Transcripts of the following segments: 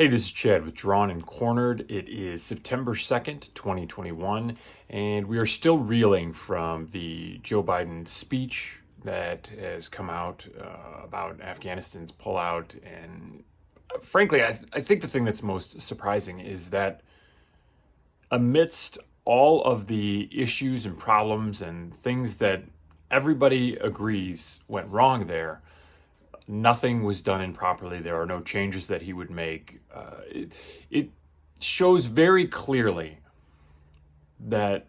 Hey, this is Chad with Drawn and Cornered. It is September 2nd, 2021, and we are still reeling from the Joe Biden speech that has come out about Afghanistan's pullout. And frankly, I think the thing that's most surprising is that amidst all of the issues and problems and things that everybody agrees went wrong there, nothing was done improperly. There are no changes that he would make. It shows very clearly that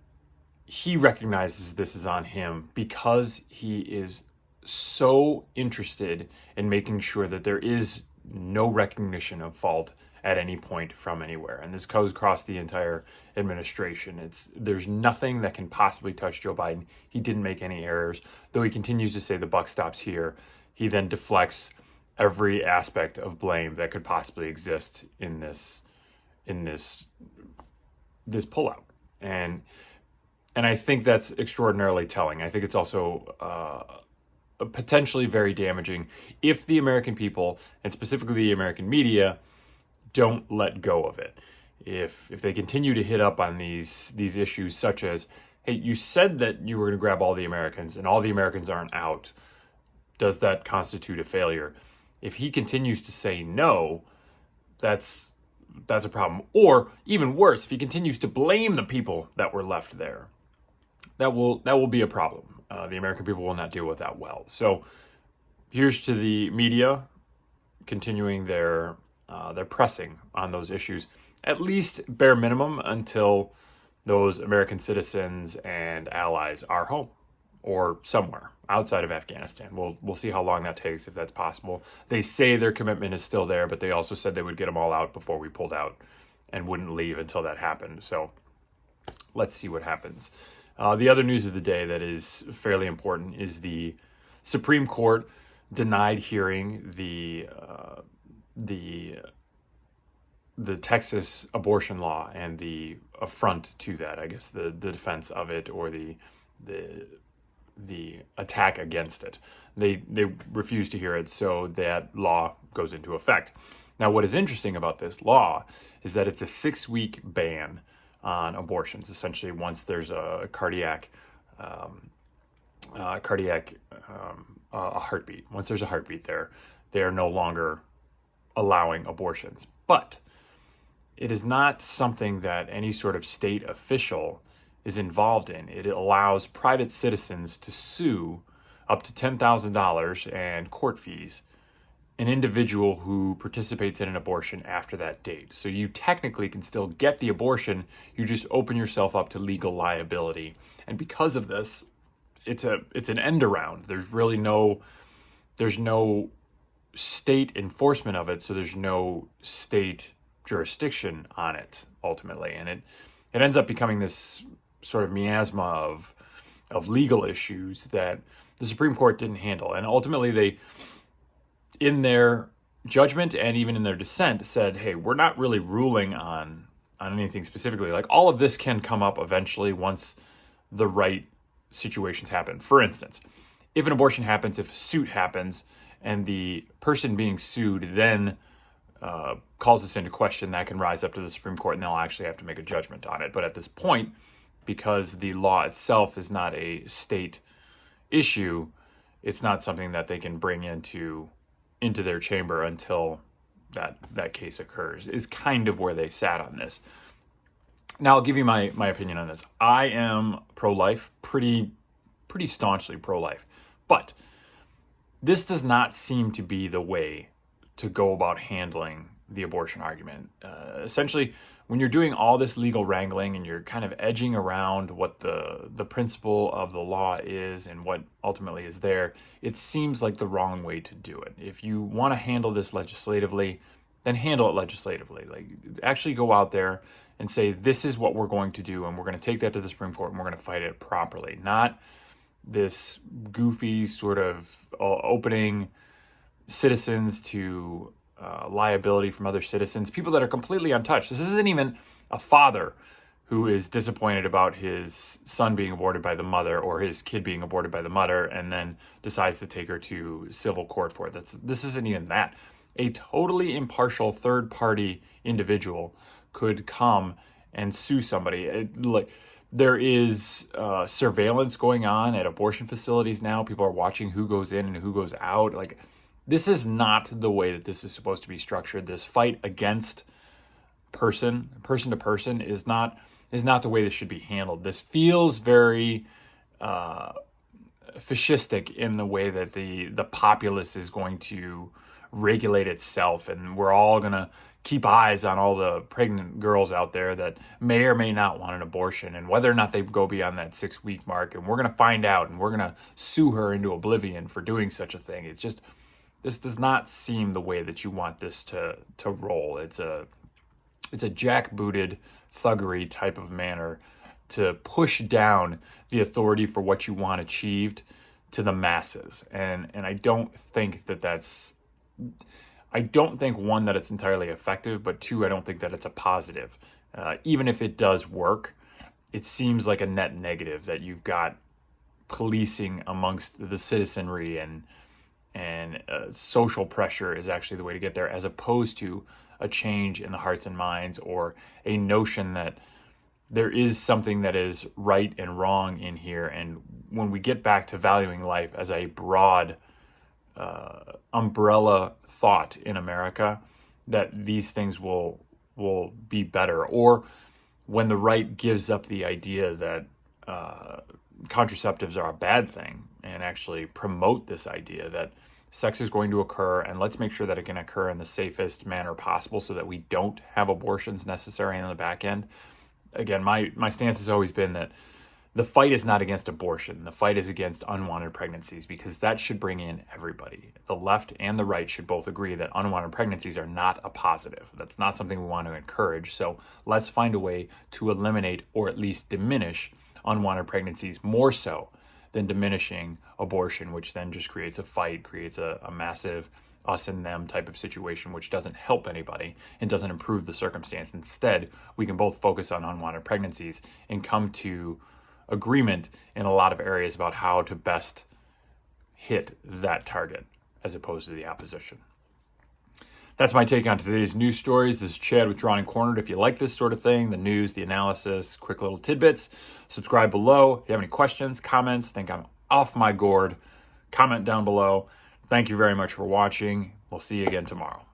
he recognizes this is on him because he is so interested in making sure that there is no recognition of fault at any point from anywhere. And this goes across the entire administration. There's nothing that can possibly touch Joe Biden. He didn't make any errors, though he continues to say the buck stops here. He then deflects every aspect of blame that could possibly exist in this pullout, and I think that's extraordinarily telling. I think it's also potentially very damaging if the American people, and specifically the American media, don't let go of it. If they continue to hit up on these issues, such as, hey, you said that you were going to grab all the Americans, and all the Americans aren't out. Does that constitute a failure? If he continues to say no, that's a problem. Or even worse, if he continues to blame the people that were left there, that will be a problem. The American people will not deal with that well. So here's to the media continuing their pressing on those issues, at least bare minimum, until those American citizens and allies are home or somewhere outside of Afghanistan. We'll see how long that takes, if that's possible. They say their commitment is still there, but they also said they would get them all out before we pulled out and wouldn't leave until that happened. So let's see what happens. The other news of the day that is fairly important is the Supreme Court denied hearing the Texas abortion law and the affront to that, I guess, the defense of it, or the attack against it. They refuse to hear it, so that law goes into effect. Now, what is interesting about this law is that it's a 6-week ban on abortions. Essentially, once there's a cardiac heartbeat, once there's a heartbeat there, they are no longer allowing abortions. But it is not something that any sort of state official is involved in. It allows private citizens to sue up to $10,000 and court fees an individual who participates in an abortion after that date. So you technically can still get the abortion, you just open yourself up to legal liability. And because of this, it's an end around. There's no state enforcement of it, so there's no state jurisdiction on it ultimately. And it ends up becoming this sort of miasma of legal issues that the Supreme Court didn't handle. And ultimately, they, in their judgment and even in their dissent, said, hey, we're not really ruling on anything specifically. Like, all of this can come up eventually once the right situations happen. For instance, if an abortion happens, if a suit happens, and the person being sued then calls this into question, that can rise up to the Supreme Court, and they'll actually have to make a judgment on it. But at this point, because the law itself is not a state issue, it's not something that they can bring into their chamber until that case occurs, is kind of where they sat on this. Now, I'll give you my opinion on this. I am pro-life, pretty staunchly pro-life. But this does not seem to be the way to go about handling the abortion argument. Essentially, when you're doing all this legal wrangling and you're kind of edging around what the principle of the law is and what ultimately is there, it seems like the wrong way to do it. If you want to handle this legislatively, then handle it legislatively. Like, actually go out there and say, this is what we're going to do, and we're going to take that to the Supreme Court, and we're going to fight it properly. Not this goofy sort of opening citizens to liability from other citizens, people that are completely untouched. This isn't even a father who is disappointed about his son being aborted by the mother or his kid being aborted by the mother and then decides to take her to civil court for it. This isn't even that. a totally impartial third-party individual could come and sue somebody. There is surveillance going on at abortion facilities now. People are watching who goes in and who goes out. Like, this is not the way that this is supposed to be structured. This fight against person to person is not the way this should be handled. This feels very fascistic in the way that the populace is going to regulate itself, and we're all going to keep eyes on all the pregnant girls out there that may or may not want an abortion, and whether or not they go beyond that 6-week mark, and we're going to find out, and we're going to sue her into oblivion for doing such a thing. It's just, this does not seem the way that you want this to roll. It's a jackbooted thuggery type of manner to push down the authority for what you want achieved to the masses. And I don't think one, that it's entirely effective, but two, I don't think that it's a positive. Even if it does work, it seems like a net negative that you've got policing amongst the citizenry, and social pressure is actually the way to get there, as opposed to a change in the hearts and minds, or a notion that there is something that is right and wrong in here. And when we get back to valuing life as a broad umbrella thought in America, that these things will be better. Or when the right gives up the idea that contraceptives are a bad thing, and actually promote this idea that sex is going to occur, and let's make sure that it can occur in the safest manner possible so that we don't have abortions necessary on the back end. Again, my stance has always been that the fight is not against abortion. The fight is against unwanted pregnancies, because that should bring in everybody. The left and the right should both agree that unwanted pregnancies are not a positive. That's not something we want to encourage. So let's find a way to eliminate, or at least diminish, unwanted pregnancies, more so than diminishing abortion, which then just creates a fight, creates a massive us and them type of situation, which doesn't help anybody and doesn't improve the circumstance. Instead, we can both focus on unwanted pregnancies and come to agreement in a lot of areas about how to best hit that target, as opposed to the opposition. That's my take on today's news stories. This is Chad with Drawn and Cornered. If you like this sort of thing, the news, the analysis, quick little tidbits, subscribe below. If you have any questions, comments, think I'm off my gourd, comment down below. Thank you very much for watching. We'll see you again tomorrow.